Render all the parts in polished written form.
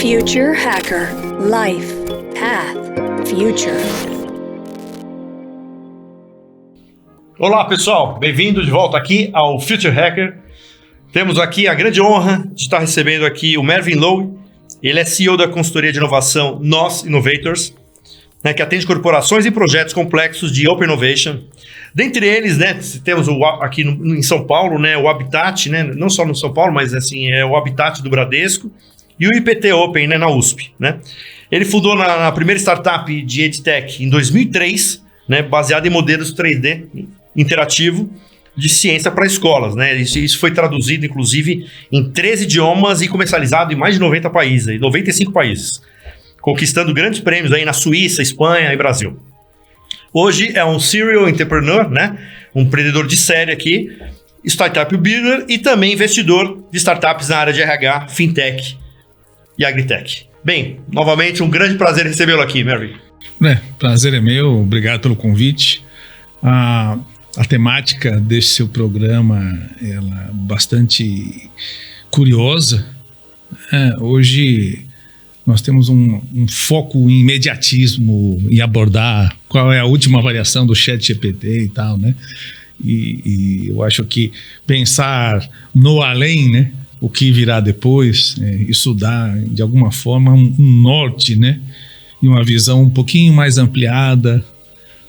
Future Hacker. Life. Path. Future. Olá pessoal, bem-vindo de volta aqui ao Future Hacker. Temos aqui a grande honra de estar recebendo aqui o Mervyn Lowe. Ele é CEO da consultoria de inovação NOS Innovators, né, que atende corporações e projetos complexos de Open Innovation. Dentre eles, né, temos aqui em São Paulo, né, o Habitat, né, não só no São Paulo, mas assim, é o Habitat do Bradesco e o IPT Open, né, na USP. Né. Ele fundou na primeira startup de EdTech em 2003, né, baseado em modelos 3D interativo de ciência para escolas. Né. Isso foi traduzido, inclusive, em 13 idiomas e comercializado em mais de 90 países, 95 países, conquistando grandes prêmios aí na Suíça, Espanha e Brasil. Hoje é um serial entrepreneur, né? Um empreendedor de série aqui, startup builder e também investidor de startups na área de RH, fintech e agritech. Bem, novamente um grande prazer recebê-lo aqui, Mervyn. Prazer é meu, obrigado pelo convite. A temática desse seu programa ela é bastante curiosa. Hoje nós temos um foco em imediatismo, em abordar qual é a última variação do ChatGPT e tal, né? E eu acho que pensar no além, né? O que virá depois, isso dá, de alguma forma, um norte, né? E uma visão um pouquinho mais ampliada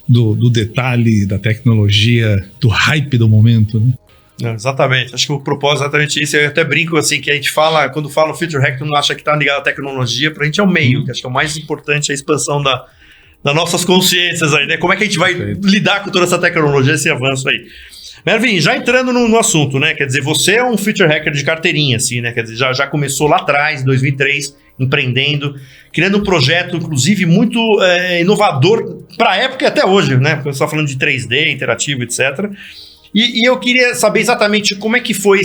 do detalhe, da tecnologia, do hype do momento, né? Exatamente, acho que o propósito é exatamente isso. Eu até brinco assim, que a gente fala, quando fala o Future Hack, todo mundo acha que está ligado à tecnologia, para a gente é o meio, que acho que é o mais importante, a expansão das nossas consciências aí, né? Como é que a gente vai lidar com toda essa tecnologia, esse avanço aí. Mervyn, já entrando no assunto, né? Quer dizer, você é um Future Hacker de carteirinha, assim, né? Quer dizer, já começou lá atrás, em 2003, empreendendo, criando um projeto, inclusive, muito inovador para a época e até hoje, né? Porque você está falando de 3D, interativo, etc. E eu queria saber exatamente como é que foi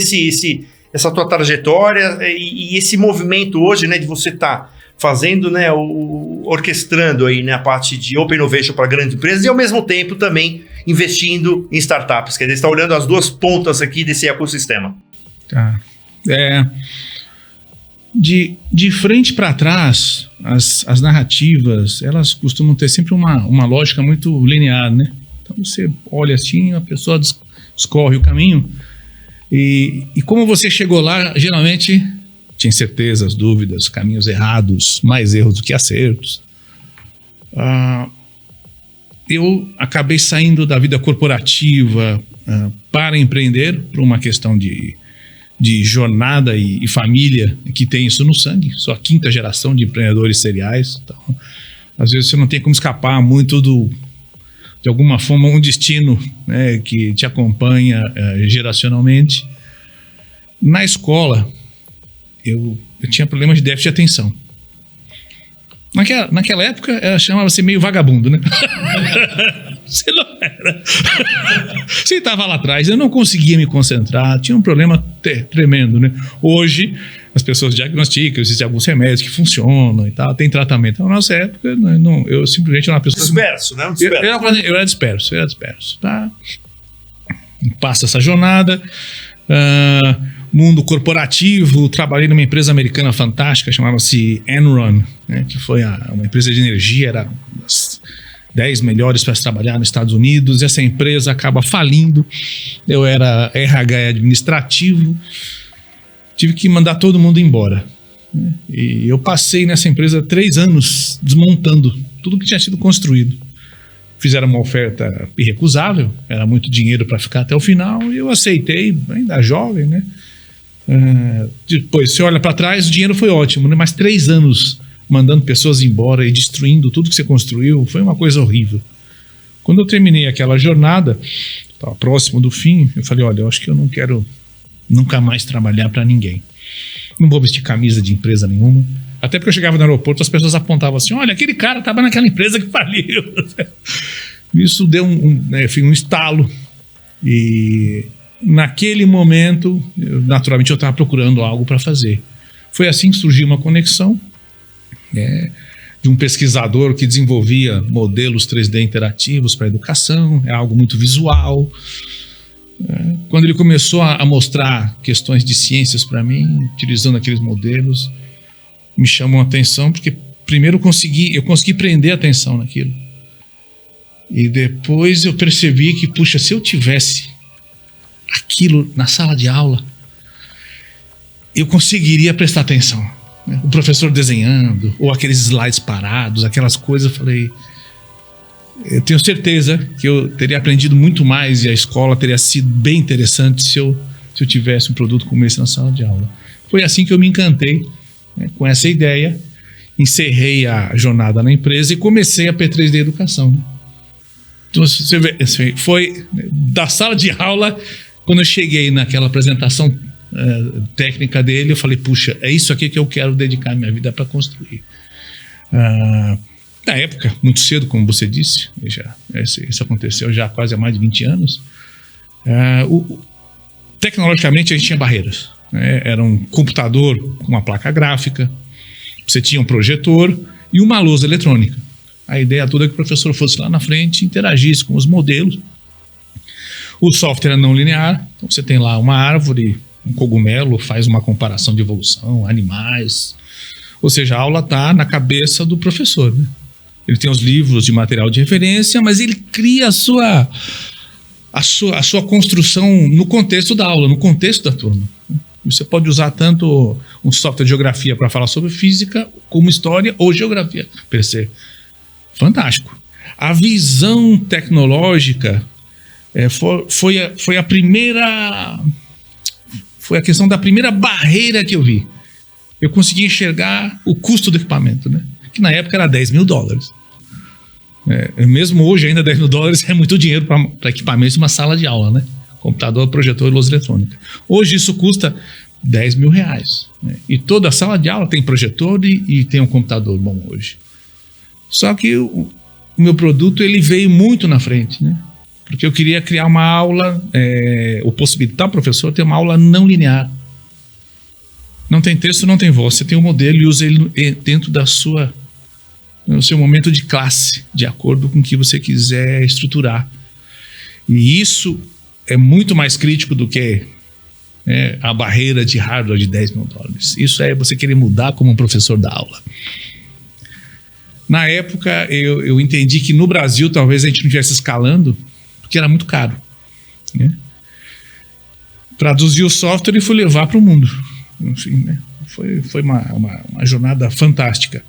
essa tua trajetória e esse movimento hoje, né, de você estar fazendo, né, orquestrando aí, né, a parte de Open Innovation para grandes empresas e ao mesmo tempo também investindo em startups. Quer dizer, você está olhando as duas pontas aqui desse ecossistema. Tá. De frente para trás, as narrativas, elas costumam ter sempre uma lógica muito linear, né? Então você olha assim, a pessoa escorre o caminho e como você chegou lá, geralmente tinha incertezas, dúvidas, caminhos errados, mais erros do que acertos. Eu acabei saindo da vida corporativa para empreender por uma questão de jornada e família que tem isso no sangue. Sou a quinta geração de empreendedores seriais, então às vezes você não tem como escapar muito de alguma forma, um destino, né, que te acompanha geracionalmente. Na escola, eu tinha problemas de déficit de atenção. Naquela época, chamava-se meio vagabundo, né? Você não era. Você estava lá atrás, eu não conseguia me concentrar, tinha um problema tremendo, né? Hoje, as pessoas diagnosticam, existem alguns remédios que funcionam e tal, tem tratamento. Na nossa época, eu simplesmente era uma pessoa... Disperso, né? Eu era disperso. Tá? Passa essa jornada, mundo corporativo, trabalhei numa empresa americana fantástica, chamava-se Enron, né, que foi uma empresa de energia, era das 10 melhores para se trabalhar nos Estados Unidos. Essa empresa acaba falindo, eu era RH administrativo, tive que mandar todo mundo embora, né? E eu passei nessa empresa 3 anos desmontando tudo que tinha sido construído. Fizeram uma oferta irrecusável, era muito dinheiro para ficar até o final, e eu aceitei, ainda jovem, né? Depois você olha para trás, o dinheiro foi ótimo, né? Mas 3 anos mandando pessoas embora e destruindo tudo que você construiu, foi uma coisa horrível. Quando eu terminei aquela jornada, estava próximo do fim, eu falei, olha, eu acho que eu não quero nunca mais trabalhar para ninguém. Não vou vestir camisa de empresa nenhuma. Até porque eu chegava no aeroporto, as pessoas apontavam assim, olha, aquele cara estava naquela empresa que faliu. Isso deu um estalo. E naquele momento, naturalmente, eu estava procurando algo para fazer. Foi assim que surgiu uma conexão, de um pesquisador que desenvolvia modelos 3D interativos para a educação, é algo muito visual. Quando ele começou a mostrar questões de ciências para mim, utilizando aqueles modelos, me chamam a atenção, porque primeiro eu consegui prender a atenção naquilo. E depois eu percebi que, puxa, se eu tivesse aquilo na sala de aula, eu conseguiria prestar atenção, né? O professor desenhando, ou aqueles slides parados, aquelas coisas, eu falei, eu tenho certeza que eu teria aprendido muito mais e a escola teria sido bem interessante se eu tivesse um produto como esse na sala de aula. Foi assim que eu me encantei, né, com essa ideia, encerrei a jornada na empresa e comecei a P3D Educação, né? Então, você vê, foi da sala de aula, quando eu cheguei naquela apresentação técnica dele, eu falei, puxa, é isso aqui que eu quero dedicar minha vida para construir. Na época, muito cedo, como você disse, isso aconteceu já quase há mais de 20 anos, tecnologicamente a gente tinha barreiras, né? Era um computador com uma placa gráfica, você tinha um projetor e uma lousa eletrônica. A ideia toda é que o professor fosse lá na frente, interagisse com os modelos. O software é não linear, então você tem lá uma árvore, um cogumelo, faz uma comparação de evolução, animais. Ou seja, a aula está na cabeça do professor, né? Ele tem os livros de material de referência, mas ele cria a sua construção no contexto da aula, no contexto da turma. Você pode usar tanto um software de geografia para falar sobre física, como história ou geografia per se. Fantástico. A visão tecnológica foi a primeira... Foi a questão da primeira barreira que eu vi. Eu consegui enxergar o custo do equipamento, né? Que na época era $10 mil. Mesmo hoje, ainda $10 mil é muito dinheiro para equipamentos de uma sala de aula, né? Computador, projetor e lousa eletrônica. Hoje isso custa R$10 mil. Né? E toda a sala de aula tem projetor e tem um computador bom hoje. Só que o meu produto ele veio muito na frente, né? Porque eu queria criar uma aula, ou possibilitar o professor ter uma aula não linear. Não tem texto, não tem voz. Você tem um modelo e usa ele dentro no seu momento de classe, de acordo com o que você quiser estruturar. E isso é muito mais crítico do que a barreira de hardware de $10 mil. Isso é você querer mudar como um professor da aula. Na época, eu entendi que no Brasil talvez a gente não estivesse escalando, porque era muito caro, né? Traduzi o software e fui levar para o mundo. Enfim, né? Foi uma jornada fantástica.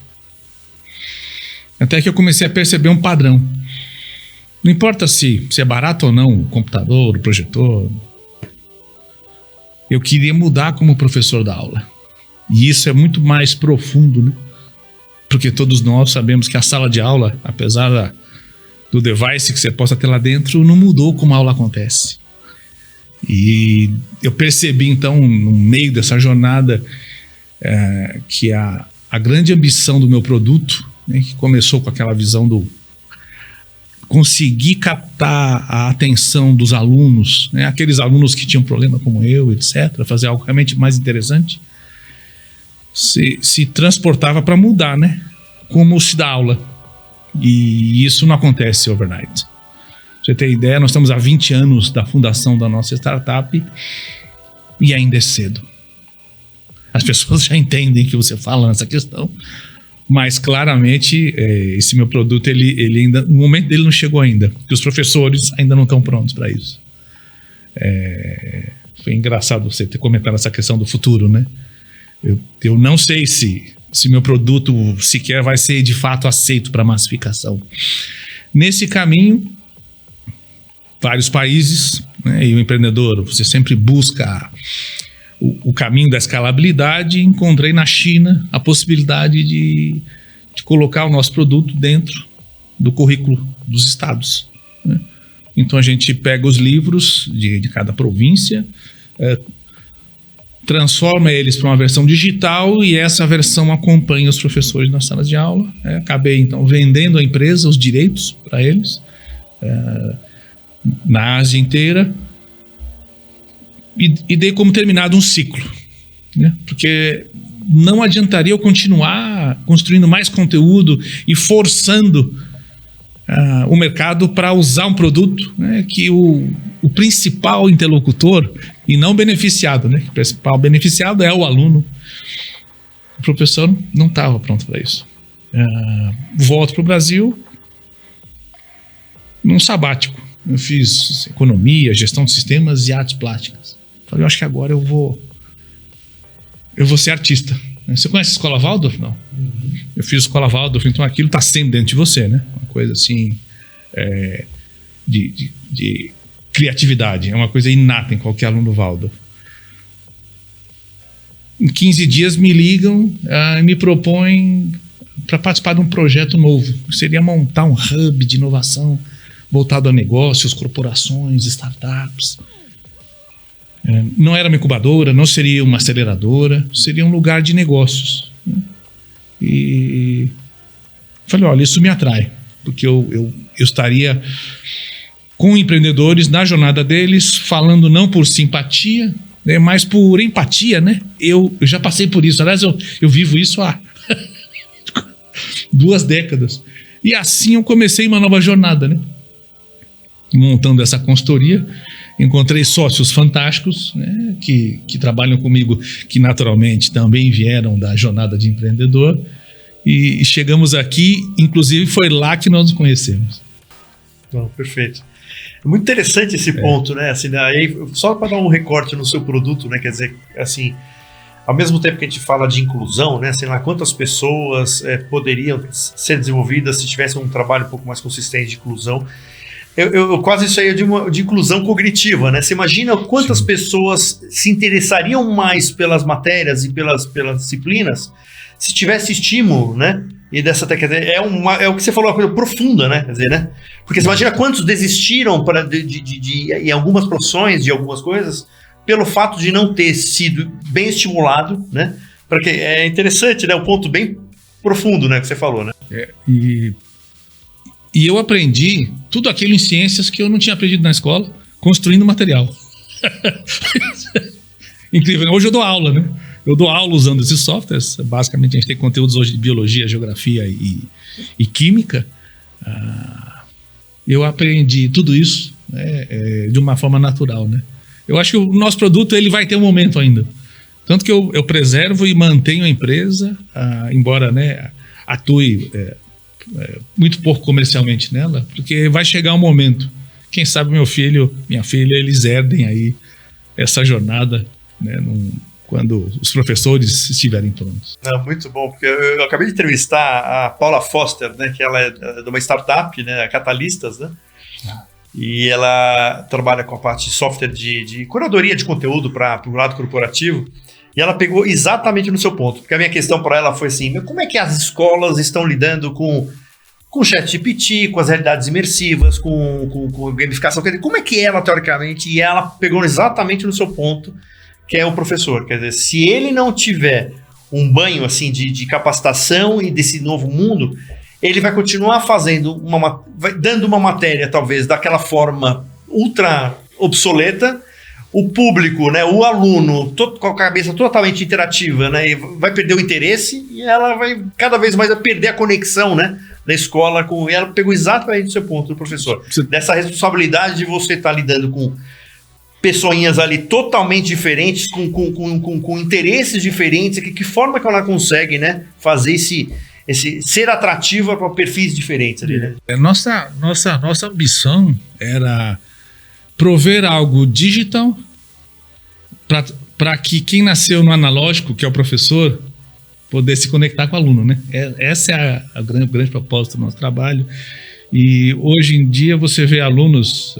Até que eu comecei a perceber um padrão. Não importa se é barato ou não o computador, o projetor. Eu queria mudar como professor da aula. E isso é muito mais profundo, né? Porque todos nós sabemos que a sala de aula, apesar do device que você possa ter lá dentro, não mudou como a aula acontece. E eu percebi, então, no meio dessa jornada, que a grande ambição do meu produto, né, que começou com aquela visão do conseguir captar a atenção dos alunos, né, aqueles alunos que tinham problema como eu, etc., fazer algo realmente mais interessante, se transportava para mudar, né? Como se dá aula. E isso não acontece overnight. Pra você ter ideia, nós estamos há 20 anos da fundação da nossa startup e ainda é cedo. As pessoas já entendem que você fala nessa questão, mas claramente esse meu produto, ele ainda, o momento dele não chegou ainda, porque os professores ainda não estão prontos para isso. Foi engraçado você ter comentado essa questão do futuro, né? Eu não sei se meu produto sequer vai ser de fato aceito para massificação. Nesse caminho, vários países, né, e o empreendedor, você sempre busca o caminho da escalabilidade. Encontrei na China a possibilidade de colocar o nosso produto dentro do currículo dos estados, né? Então a gente pega os livros de cada província, transforma eles para uma versão digital e essa versão acompanha os professores nas salas de aula. Acabei então vendendo à empresa os direitos para eles na Ásia inteira e dei como terminado um ciclo, né? Porque não adiantaria eu continuar construindo mais conteúdo e forçando o mercado para usar um produto, né, que o principal interlocutor e não beneficiado, né? O principal beneficiado é o aluno. O professor não estava pronto para isso. Volto para o Brasil num sabático. Eu fiz economia, gestão de sistemas e artes plásticas. Falei, eu acho que agora eu vou ser artista. Você conhece a Escola Waldorf? Não. Eu fiz a Escola Waldorf, então aquilo está sempre dentro de você, né? Uma coisa assim, de criatividade. É uma coisa inata em qualquer aluno Waldorf. Em 15 dias me ligam e me propõem para participar de um projeto novo. Seria montar um hub de inovação voltado a negócios, corporações, startups. Não era uma incubadora, não seria uma aceleradora, seria um lugar de negócios. E falei, olha, isso me atrai, porque eu estaria com empreendedores na jornada deles, falando não por simpatia, né, mas por empatia, né? Eu já passei por isso. Aliás, eu vivo isso há 2 décadas. E assim eu comecei uma nova jornada, né? Montando essa consultoria, encontrei sócios fantásticos, né, que trabalham comigo, que naturalmente também vieram da jornada de empreendedor, e chegamos aqui, inclusive foi lá que nós nos conhecemos. Não, perfeito. É muito interessante esse ponto, né? Assim, aí, só para dar um recorte no seu produto, né? Quer dizer, assim, ao mesmo tempo que a gente fala de inclusão, né? Sei lá, quantas pessoas poderiam ser desenvolvidas se tivesse um trabalho um pouco mais consistente de inclusão. Eu quase isso aí de inclusão cognitiva, né? Você imagina quantas pessoas se interessariam mais pelas matérias e pelas disciplinas se tivesse estímulo, né? E dessa técnica é o que você falou, uma coisa profunda, né? Quer dizer, né? Porque você imagina quantos desistiram em algumas profissões, de algumas coisas, pelo fato de não ter sido bem estimulado, né? Porque é interessante, né? Um ponto bem profundo, né? Que você falou, né? E eu aprendi tudo aquilo em ciências que eu não tinha aprendido na escola, construindo material. Incrível, né? Hoje eu dou aula, né? Eu dou aula usando esses softwares. Basicamente, a gente tem conteúdos hoje de biologia, geografia e química. Eu aprendi tudo isso, né, de uma forma natural, né? Eu acho que o nosso produto ele vai ter um momento ainda. Tanto que eu preservo e mantenho a empresa, embora, né, atue muito pouco comercialmente nela, porque vai chegar um momento. Quem sabe minha filha, eles herdem aí essa jornada, né, quando os professores estiverem prontos. Não, muito bom, porque eu acabei de entrevistar a Paula Foster, né, que ela é de uma startup, né, a Catalistas, né, e ela trabalha com a parte de software de curadoria de conteúdo para o lado corporativo, e ela pegou exatamente no seu ponto, porque a minha questão para ela foi assim, como é que as escolas estão lidando com o ChatGPT, com as realidades imersivas, com gamificação, como é que ela, teoricamente, e ela pegou exatamente no seu ponto, que é o professor. Quer dizer, se ele não tiver um banho assim de capacitação e desse novo mundo, ele vai continuar fazendo dando uma matéria, talvez, daquela forma ultra obsoleta, o público, né, o aluno, com a cabeça totalmente interativa, né, vai perder o interesse e ela vai cada vez mais perder a conexão, né, da escola com... E ela pegou exatamente o seu ponto do professor. Dessa responsabilidade de você estar lidando com pessoinhas ali totalmente diferentes, com interesses diferentes, que forma que ela consegue, né, fazer esse ser atrativa para perfis diferentes ali, né? Nossa ambição era prover algo digital para que quem nasceu no analógico, que é o professor, pudesse se conectar com o aluno, né? Essa é a grande propósito do nosso trabalho. E hoje em dia você vê alunos,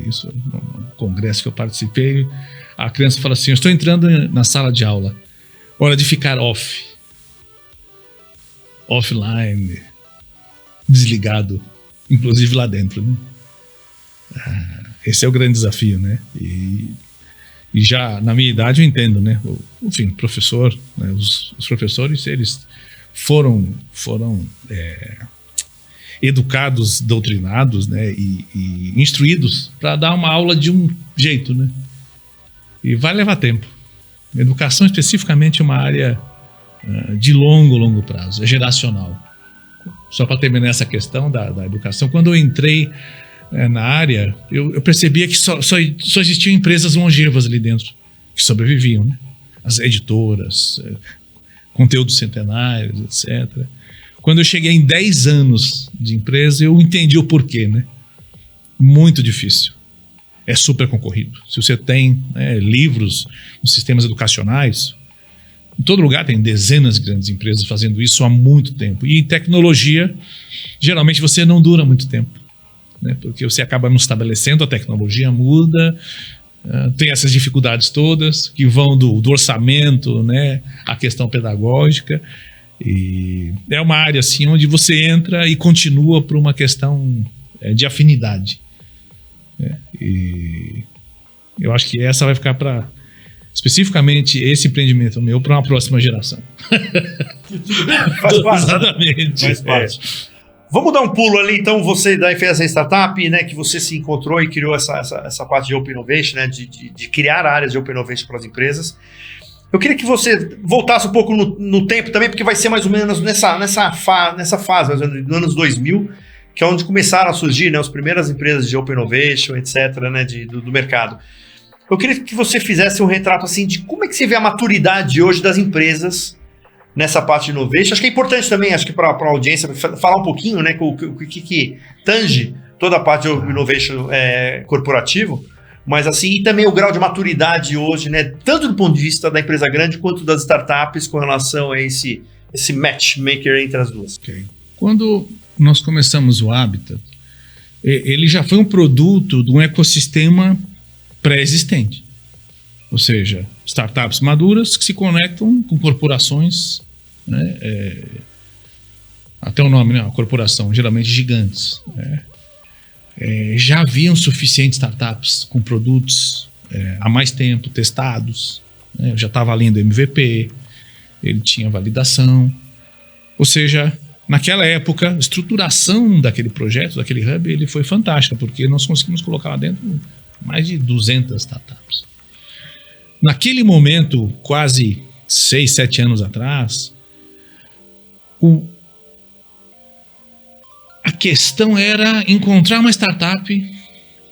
isso no congresso que eu participei, a criança fala assim, eu estou entrando na sala de aula, hora de ficar offline, desligado, inclusive lá dentro, né? Esse é o grande desafio, né? E já na minha idade eu entendo, né? Enfim, professor, né? Os professores, eles foram educados, doutrinados, né, e instruídos para dar uma aula de um jeito, né? E vai levar tempo. Educação especificamente é uma área de longo prazo, é geracional. Só para terminar essa questão da educação, quando eu entrei na área, eu percebia que só existiam empresas longevas ali dentro, que sobreviviam, né? As editoras, conteúdos centenários, etc. Quando eu cheguei em 10 anos de empresa, eu entendi o porquê, né? Muito difícil. É super concorrido. Se você tem, né, livros nos sistemas educacionais, em todo lugar tem dezenas de grandes empresas fazendo isso há muito tempo. E em tecnologia, geralmente você não dura muito tempo, né? Porque você acaba não estabelecendo, a tecnologia muda, tem essas dificuldades todas que vão do orçamento, né, à questão pedagógica. E é uma área assim onde você entra e continua por uma questão de afinidade. E eu acho que essa vai ficar para, especificamente esse empreendimento meu, para uma próxima geração. Faz parte. Exatamente. Faz parte. Vamos dar um pulo ali, então, você daí fez essa startup, né, que você se encontrou e criou essa parte de Open Innovation, né, de criar áreas de Open Innovation para as empresas. Eu queria que você voltasse um pouco no tempo também, porque vai ser mais ou menos nessa fase, mais ou menos, nos anos 2000, que é onde começaram a surgir, né, as primeiras empresas de Open Innovation, etc., né, do mercado. Eu queria que você fizesse um retrato assim de como é que você vê a maturidade hoje das empresas nessa parte de innovation. Acho que é importante também, acho que para a audiência, falar um pouquinho, né, o que tange toda a parte de innovation corporativo, mas assim, e também o grau de maturidade hoje, né, tanto do ponto de vista da empresa grande quanto das startups com relação a esse matchmaker entre as duas. Okay. Quando nós começamos o Habitat, ele já foi um produto de um ecossistema pré-existente. Ou seja, startups maduras que se conectam com corporações, né, até o nome, né, uma corporação, geralmente gigantes, né. Já haviam suficientes startups com produtos há mais tempo, testados, né, já estava lendo MVP, ele tinha validação. Ou seja, naquela época, a estruturação daquele projeto, daquele hub, ele foi fantástica, porque nós conseguimos colocar lá dentro mais de 200 startups. Naquele momento, quase 6, 7 anos atrás, a questão era encontrar uma startup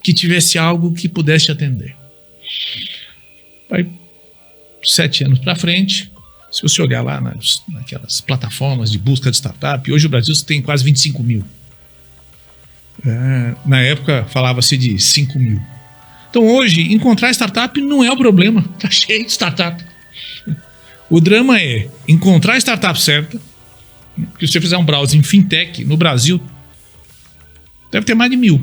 que tivesse algo que pudesse atender. Aí, 7 anos para frente, se você olhar lá naquelas plataformas de busca de startup, hoje o Brasil tem quase 25 mil. Na época, falava-se de 5 mil. Então, hoje, encontrar startup não é o problema. Está cheio de startup. O drama é encontrar a startup certa. Porque se você fizer um browser em fintech, no Brasil, deve ter mais de 1.000.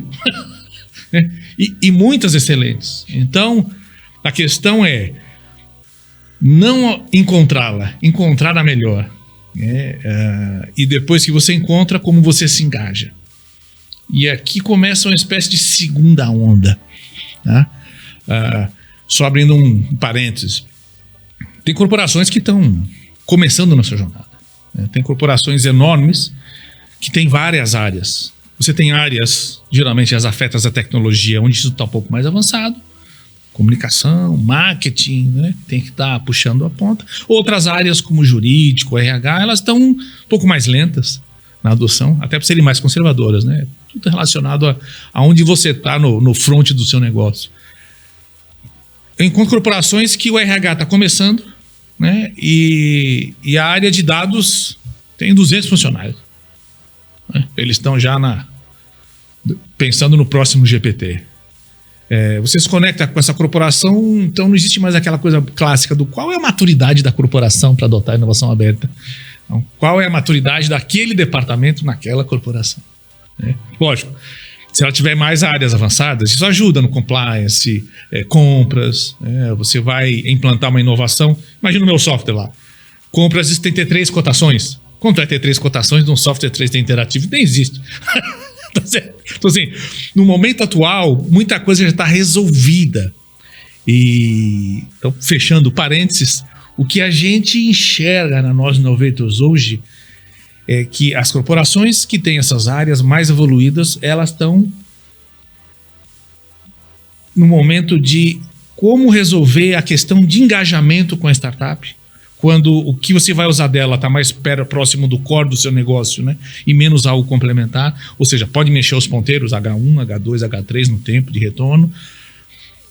e muitas excelentes. Então, a questão é não encontrá-la, encontrar a melhor. E depois que você encontra, como você se engaja. E aqui começa uma espécie de segunda onda. Tá? Só abrindo um parênteses, tem corporações que estão começando na sua jornada, né? Tem corporações enormes que têm várias áreas. Você tem áreas, geralmente as afetas à tecnologia, onde isso está um pouco mais avançado, comunicação, marketing, né? Tem que estar puxando a ponta. Outras áreas como jurídico, RH, elas estão um pouco mais lentas na adoção, até para serem mais conservadoras, né? Tudo relacionado a onde você está no front do seu negócio. Eu encontro corporações que o RH está começando, né? E a área de dados tem 200 funcionários. Né? Eles estão já pensando no próximo GPT. Você se conecta com essa corporação, então não existe mais aquela coisa clássica do qual é a maturidade da corporação para adotar a inovação aberta. Então, qual é a maturidade daquele departamento naquela corporação? Lógico, se ela tiver mais áreas avançadas, isso ajuda no compliance, compras, você vai implantar uma inovação. Imagina o meu software lá, compras tem que ter 3 cotações. Quanto vai ter 3 cotações de um software 3D interativo? Nem existe. Então assim, no momento atual, muita coisa já está resolvida. Então, fechando parênteses, o que a gente enxerga na Nós Innovators hoje é que as corporações que têm essas áreas mais evoluídas, elas estão no momento de como resolver a questão de engajamento com a startup, quando o que você vai usar dela está mais próximo do core do seu negócio, né? E menos algo complementar, ou seja, pode mexer os ponteiros H1, H2, H3 no tempo de retorno.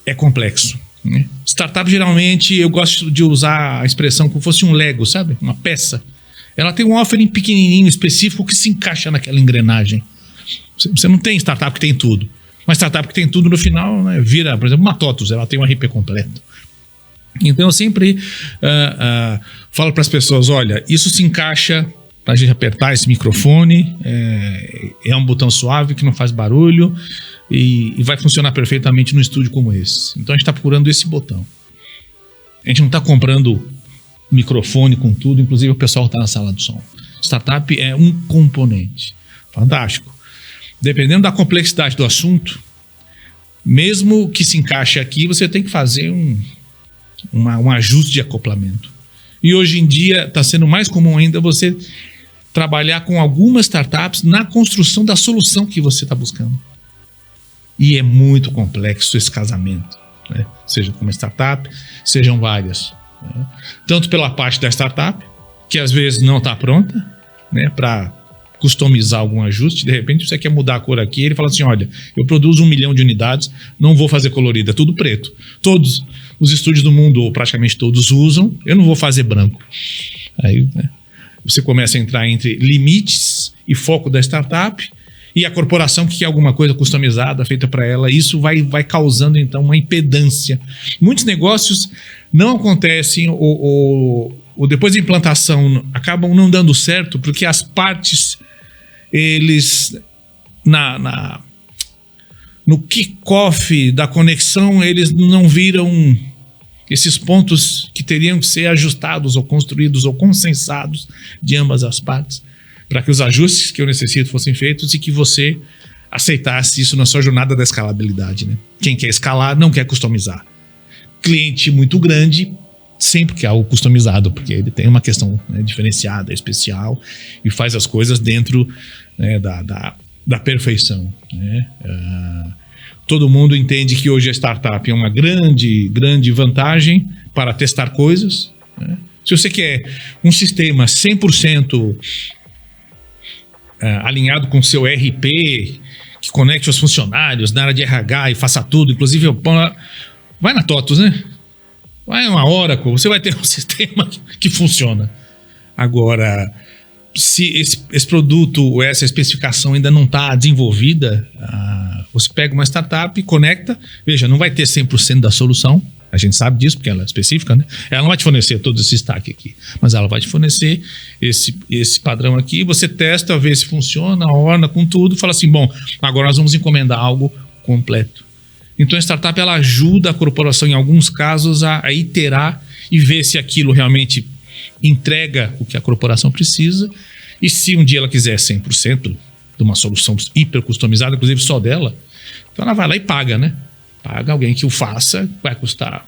É complexo. né? Startup, geralmente, eu gosto de usar a expressão como fosse um Lego, sabe? Uma peça. Ela tem um offering pequenininho, específico, que se encaixa naquela engrenagem. Você não tem startup que tem tudo. Uma startup que tem tudo, no final, né, vira, por exemplo, uma TOTUS, ela tem um RP completo. Então, eu sempre falo para as pessoas, olha, isso se encaixa para a gente apertar esse microfone, é um botão suave que não faz barulho e vai funcionar perfeitamente num estúdio como esse. Então, a gente está procurando esse botão. A gente não está comprando microfone com tudo, inclusive o pessoal está na sala de som. Startup é um componente. Fantástico. Dependendo da complexidade do assunto, mesmo que se encaixe aqui, você tem que fazer um ajuste de acoplamento. E hoje em dia está sendo mais comum ainda você trabalhar com algumas startups na construção da solução que você está buscando. E é muito complexo esse casamento, né? Seja com uma startup, sejam várias. Né? Tanto pela parte da startup, que às vezes não está pronta, né, para customizar algum ajuste. De repente você quer mudar a cor aqui, ele fala assim, olha, eu produzo 1 milhão de unidades, não vou fazer colorida, é tudo preto. Todos os estúdios do mundo, ou praticamente todos, usam, eu não vou fazer branco. Aí, né, você começa a entrar entre limites e foco da startup e a corporação que quer alguma coisa customizada, feita para ela. Isso vai causando, então, uma impedância. Muitos negócios não acontecem ou depois da implantação acabam não dando certo porque as partes, eles no kickoff da conexão, eles não viram esses pontos que teriam que ser ajustados ou construídos ou consensados de ambas as partes, para que os ajustes que eu necessito fossem feitos e que você aceitasse isso na sua jornada da escalabilidade, né? Quem quer escalar não quer customizar. Cliente muito grande sempre quer algo customizado, porque ele tem uma questão, né, diferenciada, especial, e faz as coisas dentro, né, da perfeição, né? Todo mundo entende que hoje a startup é uma grande vantagem para testar coisas, né? Se você quer um sistema 100% alinhado com o seu RP, que conecte os funcionários na área de RH e faça tudo, inclusive vai na TOTUS, né? Vai uma Oracle, você vai ter um sistema que funciona. Agora, se esse produto, essa especificação ainda não está desenvolvida, você pega uma startup, conecta, veja, não vai ter 100% da solução, a gente sabe disso porque ela é específica, né? Ela não vai te fornecer todo esse stack aqui, mas ela vai te fornecer esse padrão aqui, você testa, vê se funciona, orna com tudo, fala assim, bom, agora nós vamos encomendar algo completo. Então a startup, ela ajuda a corporação em alguns casos a iterar e ver se aquilo realmente entrega o que a corporação precisa, e se um dia ela quiser 100% de uma solução hiper customizada, inclusive só dela, então ela vai lá e paga, né? Paga alguém que o faça, vai custar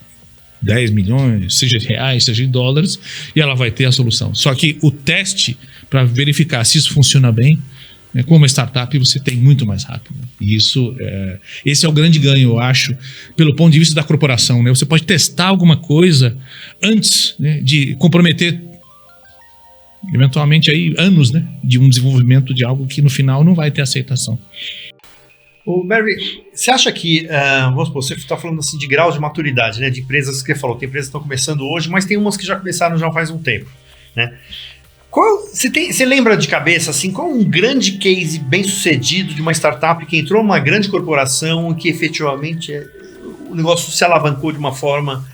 10 milhões, seja de reais, seja de dólares, e ela vai ter a solução. Só que o teste para verificar se isso funciona bem, né, como uma startup, você tem muito mais rápido. E esse é o grande ganho, eu acho, pelo ponto de vista da corporação, né? Você pode testar alguma coisa antes, né, de comprometer eventualmente aí anos, né, de um desenvolvimento de algo que no final não vai ter aceitação. Ô, Mary, você acha que, vamos supor, você está falando assim de graus de maturidade, né, de empresas que você falou, tem empresas que estão começando hoje, mas tem umas que já começaram já faz um tempo, né? Você lembra de cabeça, assim, qual um grande case bem sucedido de uma startup que entrou numa grande corporação e que efetivamente o negócio se alavancou de uma forma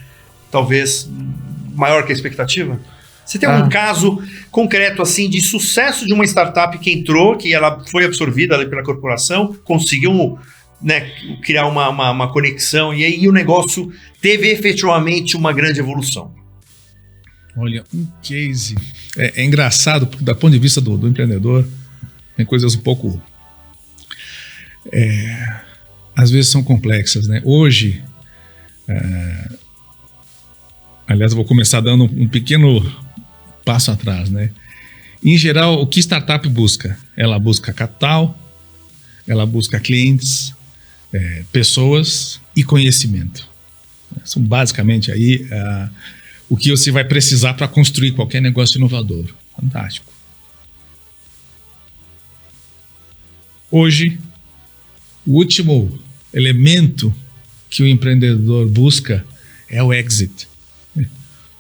talvez maior que a expectativa? Você tem um caso concreto assim de sucesso de uma startup que entrou, que ela foi absorvida ali pela corporação, conseguiu, né, criar uma conexão e aí o negócio teve efetivamente uma grande evolução? Olha, um case é engraçado, porque do ponto de vista do empreendedor, tem coisas um pouco às vezes são complexas, né? Hoje, aliás, eu vou começar dando um pequeno passo atrás, né? Em geral, o que startup busca? Ela busca capital, ela busca clientes, pessoas e conhecimento. São basicamente aí o que você vai precisar para construir qualquer negócio inovador. Fantástico. Hoje, o último elemento que o empreendedor busca é o exit.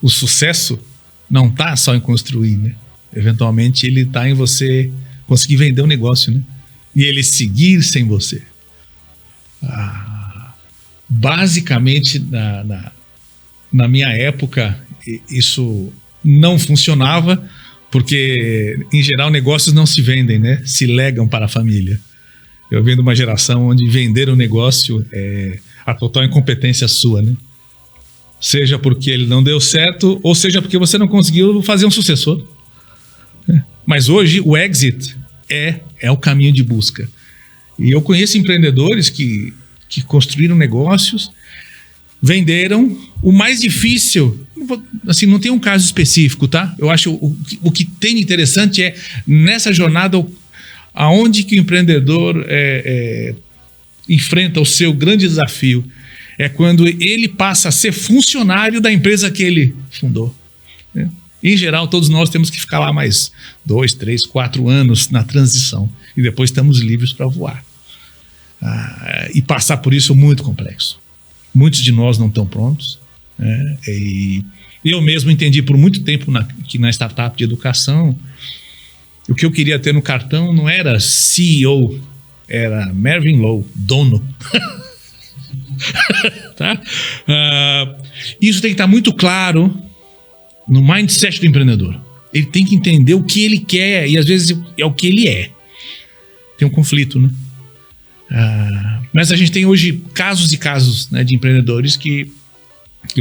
O sucesso não está só em construir, né? Eventualmente ele está em você conseguir vender um negócio, né? E ele seguir sem você. Basicamente, na minha época, isso não funcionava, porque, em geral, negócios não se vendem, né? Se legam para a família. Eu venho de uma geração onde vender um negócio é a total incompetência sua, né? Seja porque ele não deu certo, ou seja porque você não conseguiu fazer um sucessor. Mas hoje, o exit é o caminho de busca. E eu conheço empreendedores que construíram negócios, venderam. O mais difícil, assim, não tem um caso específico, tá? Eu acho o que tem de interessante é nessa jornada aonde que o empreendedor enfrenta o seu grande desafio. É quando ele passa a ser funcionário da empresa que ele fundou, né? Em geral, todos nós temos que ficar lá mais 2, 3, 4 anos na transição. E depois estamos livres para voar. E passar por isso é muito complexo. Muitos de nós não estão prontos, né? E eu mesmo entendi por muito tempo que na startup de educação, o que eu queria ter no cartão não era CEO, era Mervyn Low, dono. Tá? Isso tem que estar muito claro no mindset do empreendedor. Ele tem que entender o que ele quer e às vezes é o que ele é. Tem um conflito, né? Mas a gente tem hoje casos e casos, né, de empreendedores que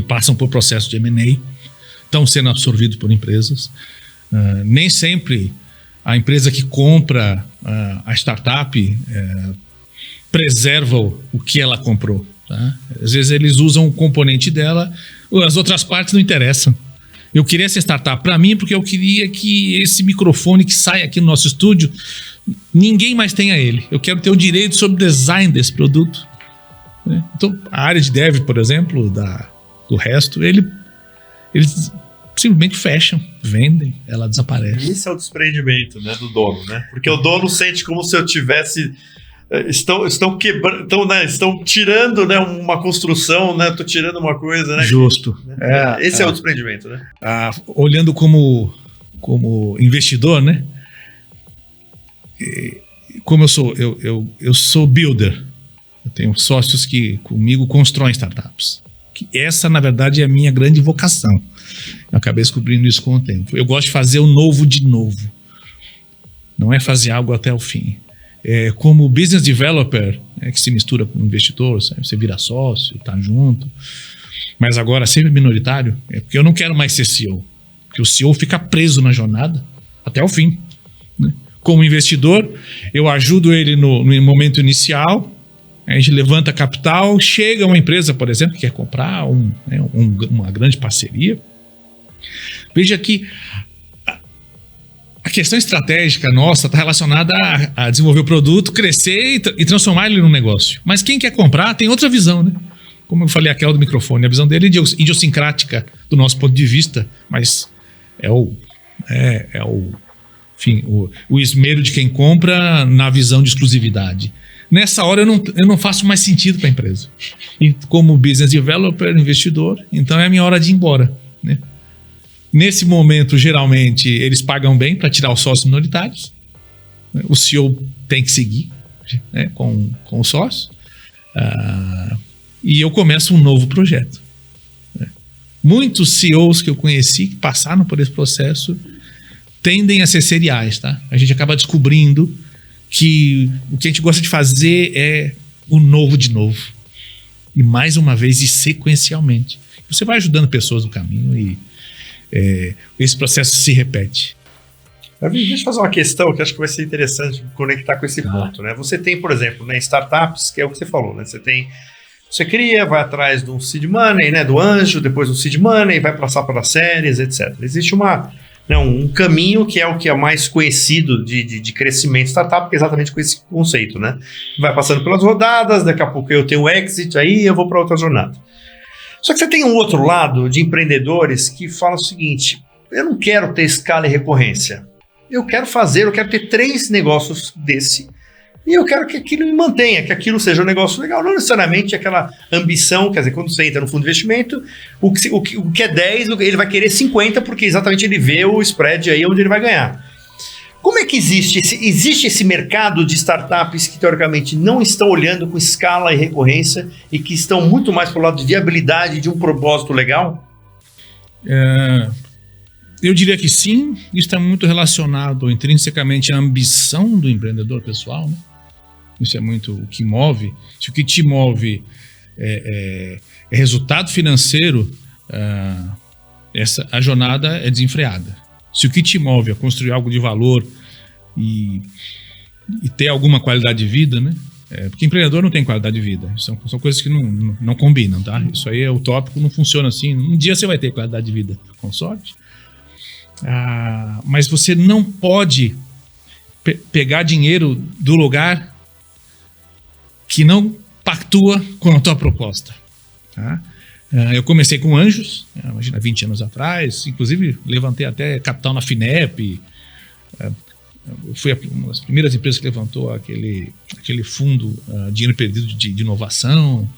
passam por processo de M&A, estão sendo absorvidos por empresas. Nem sempre a empresa que compra a startup preserva o que ela comprou, tá? Às vezes eles usam um componente dela, as outras partes não interessam. Eu queria essa startup para mim porque eu queria que esse microfone que sai aqui no nosso estúdio, ninguém mais tenha ele. Eu quero ter o direito sobre o design desse produto, né? Então, a área de dev, por exemplo, do resto, eles simplesmente fecham, vendem, ela desaparece. Isso é o desprendimento, né, do dono, né? Porque o dono sente como se eu tivesse... Estão quebrando, né, estão tirando, né, uma construção, né? Estou tirando uma coisa, né? Justo. Esse é o desprendimento, né? Olhando como investidor, né? Como eu sou builder, eu tenho sócios que comigo constroem startups. Essa, na verdade, é a minha grande vocação. Eu acabei descobrindo isso com o tempo. Eu gosto de fazer o novo de novo. Não é fazer algo até o fim. Como business developer, que se mistura com o investidor, sabe? Você vira sócio, tá junto. Mas agora, sempre minoritário, porque eu não quero mais ser CEO. Porque o CEO fica preso na jornada até o fim, né? Como investidor, eu ajudo ele no momento inicial, a gente levanta capital, chega uma empresa, por exemplo, que quer comprar uma grande parceria. Veja que a questão estratégica nossa está relacionada a desenvolver o produto, crescer e transformar ele num negócio. Mas quem quer comprar tem outra visão, né? Como eu falei, aquela do microfone, a visão dele é idiosincrática do nosso ponto de vista, mas enfim, o esmero de quem compra na visão de exclusividade. Nessa hora eu não faço mais sentido para a empresa. E como business developer, investidor, então é a minha hora de ir embora, né? Nesse momento, geralmente, eles pagam bem para tirar os sócios minoritários. O CEO tem que seguir, né, com o sócio. E eu começo um novo projeto. Muitos CEOs que eu conheci que passaram por esse processo tendem a ser seriais, tá? A gente acaba descobrindo que o que a gente gosta de fazer é o novo de novo. E mais uma vez, e sequencialmente. Você vai ajudando pessoas no caminho e esse processo se repete. Deixa eu fazer uma questão que acho que vai ser interessante conectar com esse ponto, né? Você tem, por exemplo, né, startups, que é o que você falou, né? Você cria, vai atrás do seed money, né, do anjo, depois do seed money, vai passar para séries, etc. Existe um caminho que é o que é mais conhecido de crescimento startup, que é exatamente com esse conceito, né? Vai passando pelas rodadas, daqui a pouco eu tenho o exit, aí eu vou para outra jornada. Só que você tem um outro lado de empreendedores que falam o seguinte: eu não quero ter escala e recorrência. Eu quero ter 3 negócios desse e eu quero que aquilo me mantenha, que aquilo seja um negócio legal. Não necessariamente aquela ambição, quer dizer, quando você entra no fundo de investimento, o que é 10, ele vai querer 50, porque exatamente ele vê o spread aí onde ele vai ganhar. Como é que existe esse mercado de startups que, teoricamente, não estão olhando com escala e recorrência e que estão muito mais para o lado de viabilidade de um propósito legal? Eu diria que sim, isso está muito relacionado intrinsecamente à ambição do empreendedor pessoal, né? Isso é muito o que move. Se o que te move é resultado financeiro, a jornada é desenfreada. Se o que te move é construir algo de valor e ter alguma qualidade de vida, né? Porque empreendedor não tem qualidade de vida. São coisas que não combinam, tá? Isso aí é utópico, não funciona assim. Um dia você vai ter qualidade de vida, com sorte. Mas você não pode pegar dinheiro do lugar que não pactua com a tua proposta, tá? Eu comecei com Anjos, imagina, 20 anos atrás, inclusive levantei até capital na FINEP, fui uma das primeiras empresas que levantou aquele fundo, dinheiro perdido de inovação,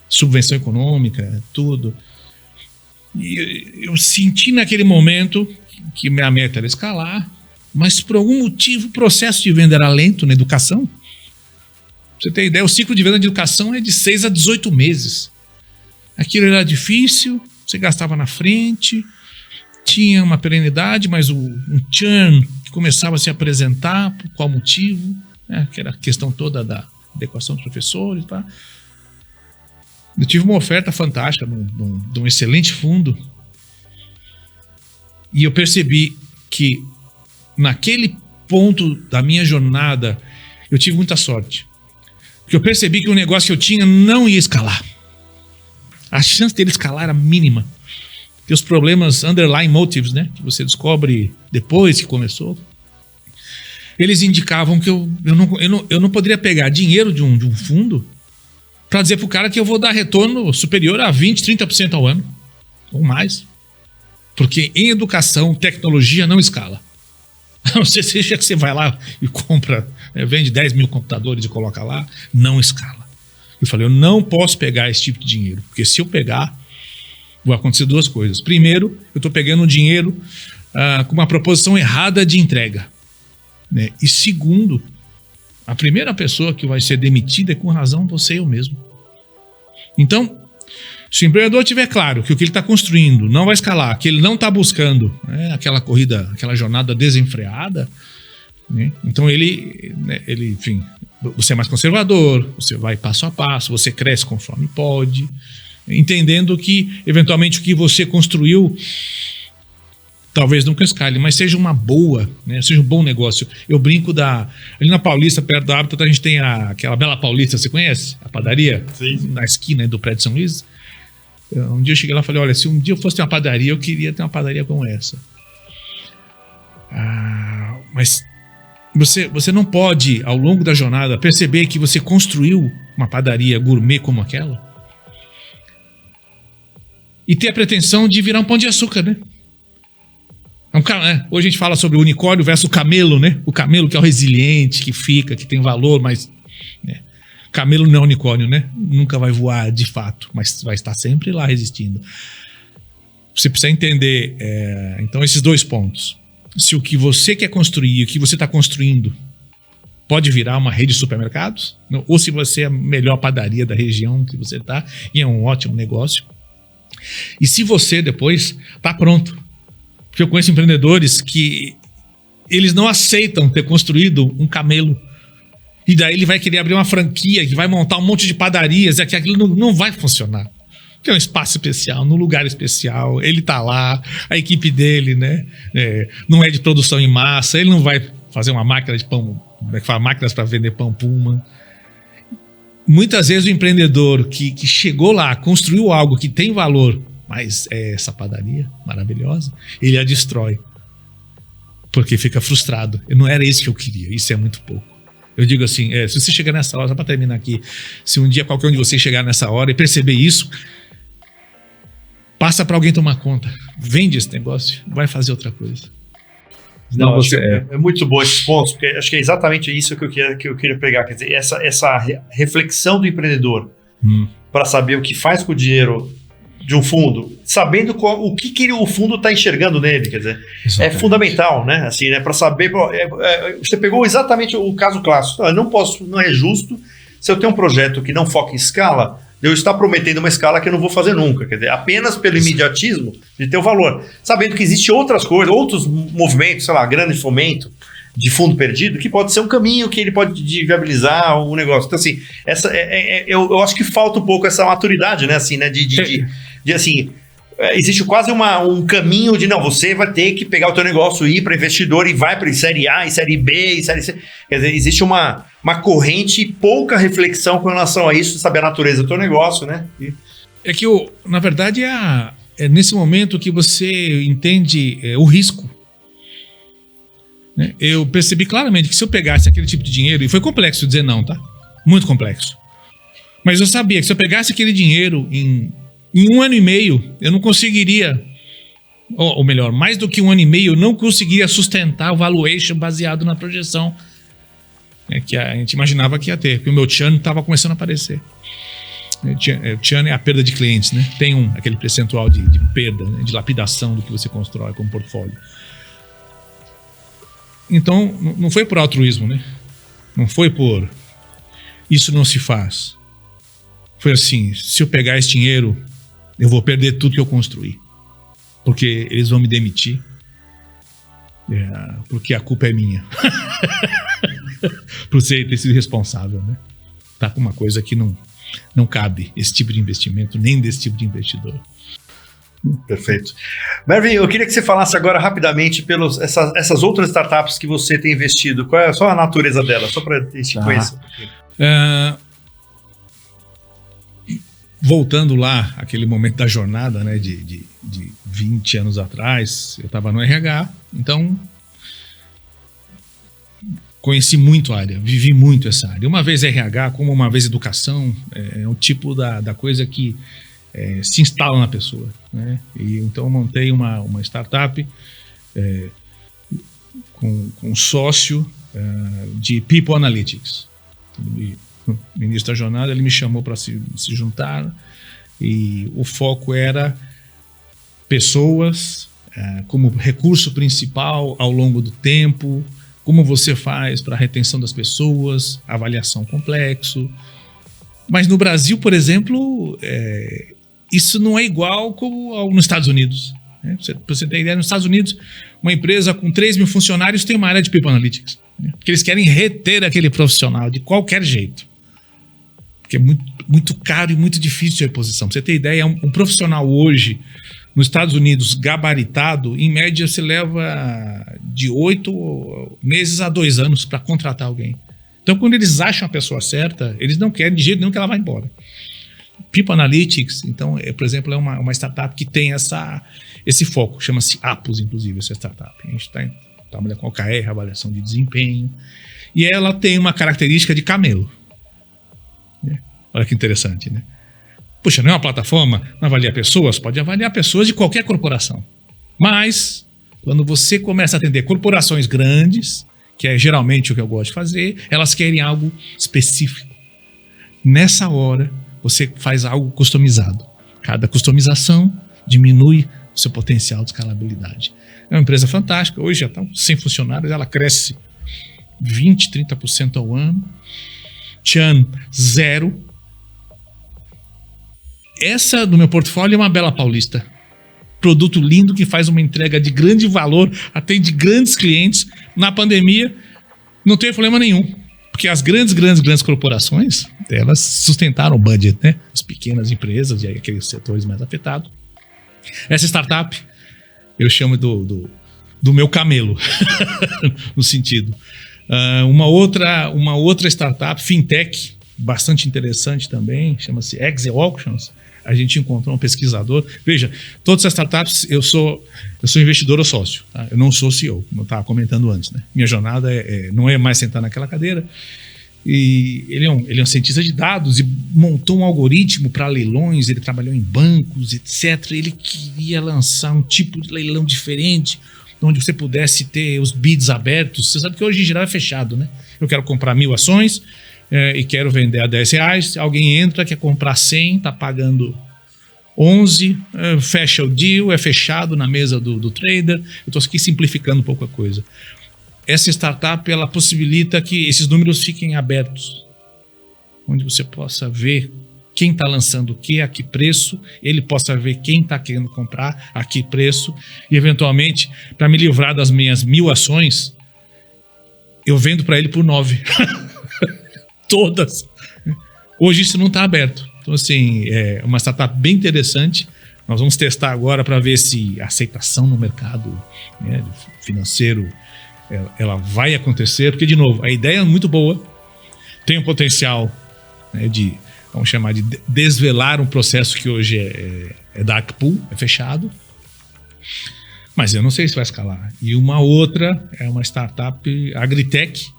subvenção econômica, tudo. E eu senti naquele momento que minha meta era escalar, mas por algum motivo o processo de venda era lento na educação. Pra você ter ideia, o ciclo de venda de educação é de 6 a 18 meses. Aquilo era difícil, você gastava na frente, tinha uma perenidade, mas um churn que começava a se apresentar, por qual motivo, né? Que era a questão toda da adequação dos professores. Tá? Eu tive uma oferta fantástica de um excelente fundo e eu percebi que naquele ponto da minha jornada eu tive muita sorte. Porque eu percebi que o negócio que eu tinha não ia escalar. A chance dele escalar era mínima. Tem os problemas underlying motives, né? Que você descobre depois que começou. Eles indicavam que eu não poderia pegar dinheiro de um fundo para dizer para o cara que eu vou dar retorno superior a 20%, 30% ao ano. Ou mais. Porque em educação, tecnologia não escala. A não ser seja que você vai lá e compra, vende 10 mil computadores e coloca lá, não escala. Eu falei, eu não posso pegar esse tipo de dinheiro, porque se eu pegar, vai acontecer duas coisas. Primeiro, eu estou pegando um dinheiro com uma proposição errada de entrega, né? E segundo, a primeira pessoa que vai ser demitida é com razão você eu mesmo. Então, se o empreendedor tiver claro que o que ele está construindo não vai escalar, que ele não está buscando aquela corrida, aquela jornada desenfreada, né? Então enfim, você é mais conservador, você vai passo a passo, você cresce conforme pode, entendendo que eventualmente o que você construiu talvez nunca escale, mas seja uma boa, né? Seja um bom negócio. Eu brinco ali na Paulista, perto da Hábitat, a gente tem aquela Bela Paulista, você conhece? A padaria? Sim. Na esquina do prédio São Luís. Um dia eu cheguei lá e falei, olha, se um dia eu fosse ter uma padaria, eu queria ter uma padaria como essa. Mas você não pode, ao longo da jornada, perceber que você construiu uma padaria gourmet como aquela e ter a pretensão de virar um pão de açúcar, né? Hoje a gente fala sobre o unicórnio versus o camelo, né? O camelo que é o resiliente, que fica, que tem valor, mas... né? Camelo não é unicórnio, né? Nunca vai voar de fato, mas vai estar sempre lá resistindo. Você precisa entender, então, esses dois pontos. Se o que você quer construir, o que você está construindo, pode virar uma rede de supermercados, ou se você é a melhor padaria da região que você está, e é um ótimo negócio. E se você depois está pronto. Porque eu conheço empreendedores que eles não aceitam ter construído um camelo. E daí ele vai querer abrir uma franquia que vai montar um monte de padarias, e aquilo não vai funcionar. Porque é um espaço especial, num lugar especial, ele tá lá, a equipe dele, né? Não é de produção em massa, ele não vai fazer uma máquina de pão, máquinas para vender pão Puma. Muitas vezes o empreendedor que chegou lá, construiu algo que tem valor, mas é essa padaria maravilhosa, ele a destrói. Porque fica frustrado. Não era isso que eu queria, isso é muito pouco. Eu digo assim, se você chegar nessa hora, só para terminar aqui, se um dia qualquer um de vocês chegar nessa hora e perceber isso, passa para alguém tomar conta. Vende esse negócio, vai fazer outra coisa. Senão Não, acho você que é muito bom esses pontos, porque acho que é exatamente isso que eu queria pegar. Quer dizer, essa reflexão do empreendedor para saber o que faz com o dinheiro de um fundo, sabendo o que o fundo está enxergando nele, quer dizer, Exatamente. é fundamental, né? Assim, né? Para saber, você pegou exatamente o caso clássico. Eu não é justo se eu tenho um projeto que não foca em escala, eu estar prometendo uma escala que eu não vou fazer nunca, quer dizer, apenas pelo imediatismo de ter o valor, sabendo que existe outras coisas, outros movimentos, sei lá, grande fomento de fundo perdido, que pode ser um caminho que ele pode viabilizar o negócio. Então, assim, eu acho que falta um pouco essa maturidade, né, assim, né, assim, existe quase um caminho de, não, você vai ter que pegar o teu negócio e ir para investidor e vai para série A, e série B, e série C. Quer dizer, existe uma corrente e pouca reflexão com relação a isso, saber a natureza do teu negócio, né? É que, na verdade, é nesse momento que você entende o risco. Né? Eu percebi claramente que se eu pegasse aquele tipo de dinheiro, e foi complexo dizer não, tá? Muito complexo. Mas eu sabia que se eu pegasse aquele dinheiro em 1 ano e meio, eu não conseguiria, ou melhor, mais do que 1 ano e meio, eu não conseguiria sustentar o valuation baseado na projeção que a gente imaginava que ia ter, porque o meu churn estava começando a aparecer. O churn é a perda de clientes, né? Tem aquele percentual de perda, né? De lapidação do que você constrói como portfólio. Então, não foi por altruísmo, né? Não foi por isso não se faz. Foi assim, se eu pegar esse dinheiro, eu vou perder tudo que eu construí. Porque eles vão me demitir. Porque a culpa é minha. Por você ter sido responsável, né? Tá com uma coisa que não cabe esse tipo de investimento, nem desse tipo de investidor. Perfeito. Mervyn, eu queria que você falasse agora rapidamente essas outras startups que você tem investido. Qual é só a natureza delas? Só para te conhecer. Voltando lá, aquele momento da jornada, né, de 20 anos atrás, eu estava no RH, então conheci muito a área, vivi muito essa área. Uma vez RH, como uma vez educação, é um tipo da coisa que se instala na pessoa, né? E então eu montei uma startup com um sócio de People Analytics. No início da jornada ele me chamou para se juntar e o foco era pessoas como recurso principal ao longo do tempo, como você faz para a retenção das pessoas, avaliação complexo. Mas no Brasil, por exemplo, isso não é igual como nos Estados Unidos. Né? Para você ter ideia, nos Estados Unidos, uma empresa com 3 mil funcionários tem uma área de People Analytics, né? Porque eles querem reter aquele profissional de qualquer jeito. Porque é muito, muito caro e muito difícil de reposição. Para você ter ideia, um profissional hoje, nos Estados Unidos, gabaritado, em média você leva de 8 meses a 2 anos para contratar alguém. Então, quando eles acham a pessoa certa, eles não querem de jeito nenhum que ela vá embora. People Analytics, então, por exemplo, é uma startup que tem esse foco, chama-se Apus, inclusive, essa startup. A gente trabalha com OKR, avaliação de desempenho, e ela tem uma característica de camelo. Olha que interessante, né? Puxa, não é uma plataforma, não avalia pessoas? Pode avaliar pessoas de qualquer corporação. Mas, quando você começa a atender corporações grandes, que é geralmente o que eu gosto de fazer, elas querem algo específico. Nessa hora, você faz algo customizado. Cada customização diminui o seu potencial de escalabilidade. É uma empresa fantástica. Hoje já está 100 funcionários, ela cresce 20%, 30% ao ano. Churn 0. Essa do meu portfólio é uma Bela Paulista. Produto lindo que faz uma entrega de grande valor, atende grandes clientes. Na pandemia, não teve problema nenhum. Porque as grandes corporações, elas sustentaram o budget, né? As pequenas empresas e aí aqueles setores mais afetados. Essa startup, eu chamo do meu camelo, no sentido. Uma outra startup, fintech, bastante interessante também, chama-se Excel Auctions. A gente encontrou um pesquisador. Veja, todas as startups, eu sou investidor ou sócio. Tá? Eu não sou CEO, como eu estava comentando antes. Né? Minha jornada não é mais sentar naquela cadeira. E ele é um cientista de dados e montou um algoritmo para leilões. Ele trabalhou em bancos, etc. Ele queria lançar um tipo de leilão diferente, onde você pudesse ter os bids abertos. Você sabe que hoje em geral é fechado, né? Eu quero comprar 1.000 ações e quero vender a R$10. Alguém entra, quer comprar 100, está pagando 11, fecha o deal, é fechado na mesa do trader. Eu estou aqui simplificando um pouco a coisa. Essa startup, ela possibilita que esses números fiquem abertos, onde você possa ver quem está lançando o que, a que preço, ele possa ver quem está querendo comprar, a que preço, e eventualmente, para me livrar das minhas 1.000 ações, eu vendo para ele por 9. Todas. Hoje isso não está aberto. Então, assim, é uma startup bem interessante. Nós vamos testar agora para ver se a aceitação no mercado, né, financeiro ela vai acontecer, porque, de novo, a ideia é muito boa, tem um potencial, né, de, vamos chamar de desvelar um processo que hoje é dark pool, é fechado, mas eu não sei se vai escalar. E uma outra é uma startup agritech,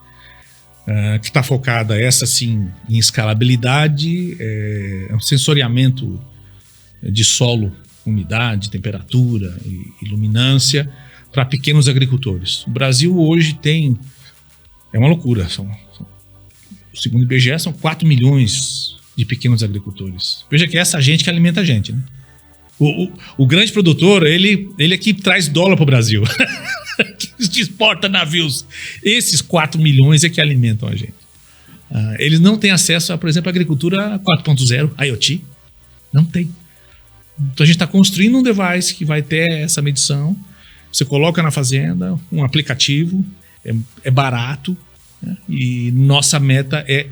que está focada, essa sim, em escalabilidade, um sensoriamento de solo, umidade, temperatura e luminância para pequenos agricultores. O Brasil hoje é uma loucura, segundo o IBGE, são 4 milhões de pequenos agricultores. Veja que é essa gente que alimenta a gente, né? O grande produtor, ele é que traz dólar para o Brasil, que exporta navios. Esses 4 milhões é que alimentam a gente. Eles não têm acesso a, por exemplo, a agricultura 4.0, IoT. Não tem. Então a gente está construindo um device que vai ter essa medição. Você coloca na fazenda um aplicativo, é barato, né? E nossa meta é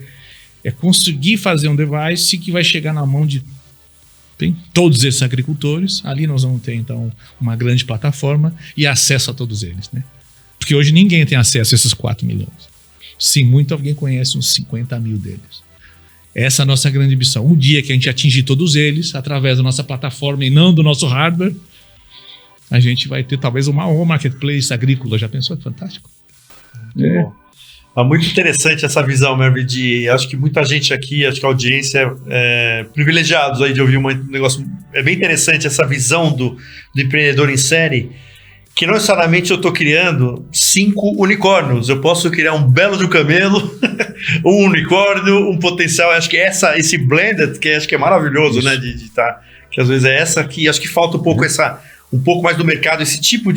conseguir fazer um device que vai chegar na mão de todos esses agricultores. Ali nós vamos ter, então, uma grande plataforma e acesso a todos eles, né? Porque hoje ninguém tem acesso a esses 4 milhões. Sim, muito alguém conhece uns 50 mil deles. Essa é a nossa grande ambição. Um dia que a gente atingir todos eles, através da nossa plataforma e não do nosso hardware, a gente vai ter talvez uma marketplace agrícola. Já pensou? Que fantástico. Muito interessante essa visão, Mervyn. Acho que muita gente aqui, acho que a audiência privilegiados aí de ouvir um negócio. É bem interessante essa visão do empreendedor em série, que não necessariamente eu estou criando 5 unicórnios. Eu posso criar um belo de um camelo, um unicórnio, um potencial. Acho que esse blended, que acho que é maravilhoso, isso, né? De tá, que às vezes é essa que acho que falta um pouco um pouco mais do mercado, esse tipo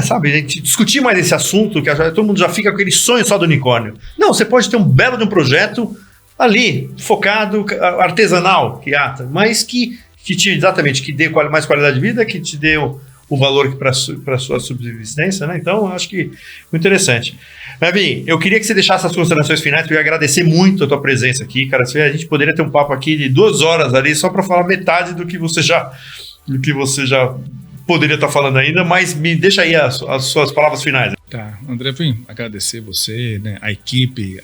sabe, a gente discutir mais esse assunto, que todo mundo já fica com aquele sonho só do unicórnio. Não, você pode ter um belo de um projeto ali, focado, artesanal, mas que te, exatamente, que dê mais qualidade de vida, que te dê o valor para a sua subsistência, né? Então, acho que muito interessante. Mervyn, eu queria que você deixasse as considerações finais, porque eu ia agradecer muito a tua presença aqui, cara. A gente poderia ter um papo aqui de 2 horas ali, só para falar metade do que você já poderia estar falando ainda, mas me deixa aí as suas palavras finais. Tá, André, vim agradecer você, né, a equipe,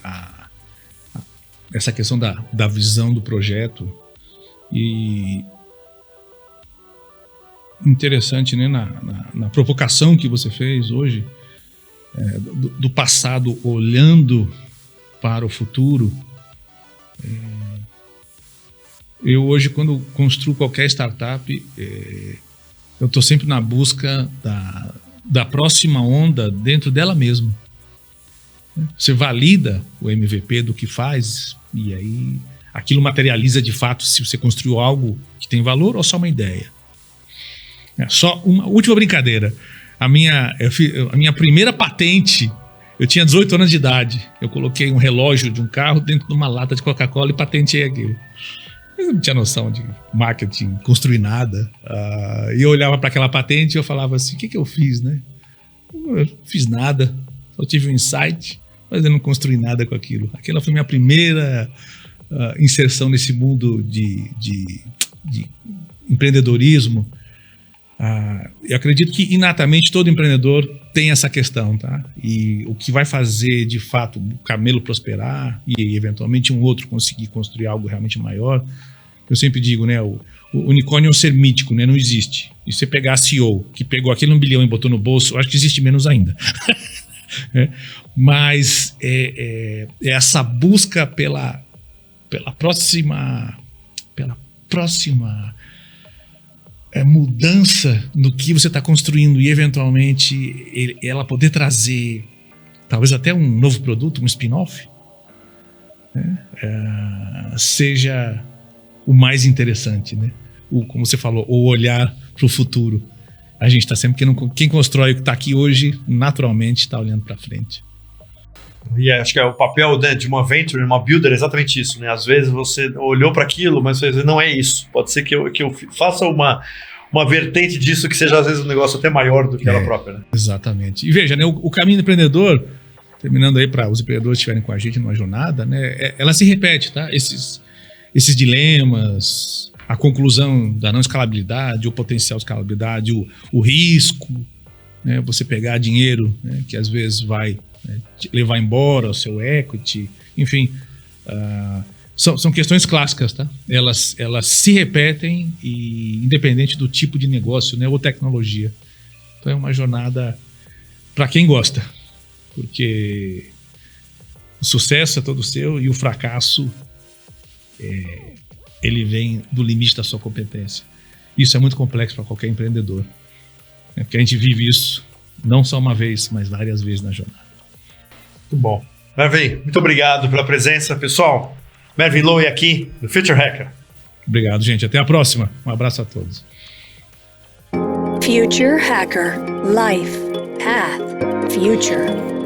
essa questão da visão do projeto. E interessante, né, na provocação que você fez hoje, do passado olhando para o futuro. Eu hoje, quando construo qualquer startup, eu estou sempre na busca da próxima onda dentro dela mesma. Você valida o MVP do que faz e aí aquilo materializa de fato se você construiu algo que tem valor ou só uma ideia. Só uma última brincadeira. A minha primeira patente, eu tinha 18 anos de idade. Eu coloquei um relógio de um carro dentro de uma lata de Coca-Cola e patenteei aquilo. Eu não tinha noção de marketing, construir nada. E eu olhava para aquela patente e eu falava assim, o que eu fiz, né? Eu fiz nada, só tive um insight, mas eu não construí nada com aquilo. Aquela foi minha primeira inserção nesse mundo de empreendedorismo. Eu acredito que inatamente todo empreendedor tem essa questão, tá? E o que vai fazer de fato o camelo prosperar e eventualmente um outro conseguir construir algo realmente maior, eu sempre digo, né? O unicórnio é um ser mítico, né? Não existe. E você pegar a CEO que pegou aquele 1 bilhão e botou no bolso, eu acho que existe menos ainda. Mas essa busca pela próxima mudança no que você está construindo e, eventualmente, ela poder trazer talvez até um novo produto, um spin-off, né? Seja o mais interessante, né? Como você falou, o olhar para o futuro. A gente está sempre quem constrói o que está aqui hoje, naturalmente está olhando para frente. E acho que é o papel, né, de uma venture, uma builder, é exatamente isso, né? Às vezes você olhou para aquilo, mas você não é isso. Pode ser que eu faça uma vertente disso que seja às vezes um negócio até maior do que ela própria, né? Exatamente. E veja, né, o caminho do empreendedor, terminando aí para os empreendedores que estiverem com a gente numa jornada, né, ela se repete, tá? Esses dilemas, a conclusão da não escalabilidade, o potencial de escalabilidade, o risco, né, você pegar dinheiro, né, que às vezes vai, né, levar embora o seu equity, enfim, são questões clássicas, tá? Elas se repetem, e independente do tipo de negócio, né, ou tecnologia. Então é uma jornada para quem gosta, porque o sucesso é todo seu e o fracasso ele vem do limite da sua competência. Isso é muito complexo para qualquer empreendedor, né? Porque a gente vive isso não só uma vez, mas várias vezes na jornada. Muito bom. Mervin, muito obrigado pela presença, pessoal. Mervin Lowy aqui do Future Hacker. Obrigado, gente. Até a próxima. Um abraço a todos. Future Hacker. Life. Path. Future.